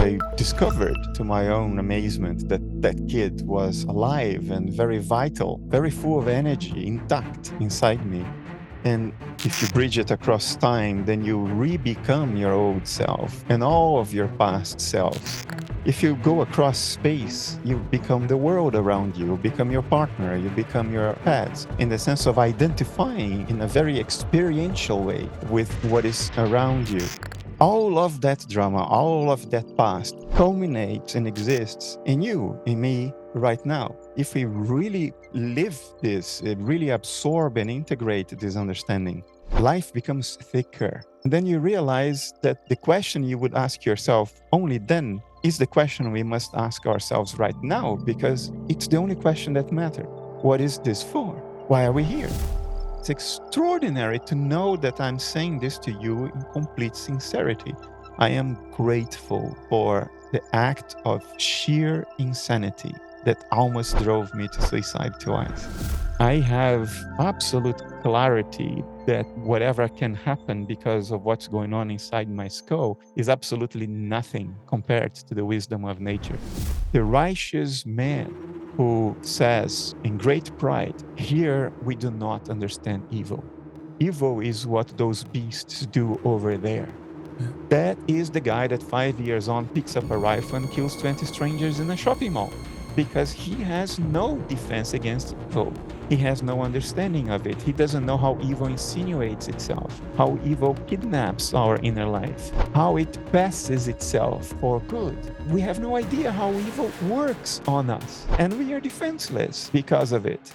I discovered to my own amazement that that kid was alive and very vital, very full of energy, intact inside me. And if you bridge it across time, then you re-become your old self and all of your past selves. If you go across space, you become the world around you, become your partner, you become your pets, in the sense of identifying in a very experiential way with what is around you. All of that drama, all of that past culminates and exists in you, in me, right now. If we really live this, really absorb and integrate this understanding, life becomes thicker. And then you realize that the question you would ask yourself only then is the question we must ask ourselves right now, because it's the only question that matters. What is this for? Why are we here? It's extraordinary to know that I'm saying this to you in complete sincerity. I am grateful for the act of sheer insanity that almost drove me to suicide twice. I have absolute clarity that whatever can happen because of what's going on inside my skull is absolutely nothing compared to the wisdom of nature. The righteous man who says in great pride, "Here we do not understand evil. Evil is what those beasts do over there." That is the guy that 5 years on picks up a rifle and kills 20 strangers in a shopping mall because he has no defense against evil. He has no understanding of it. He doesn't know how evil insinuates itself, how evil kidnaps our inner life, how it passes itself for good. We have no idea how evil works on us, and we are defenseless because of it.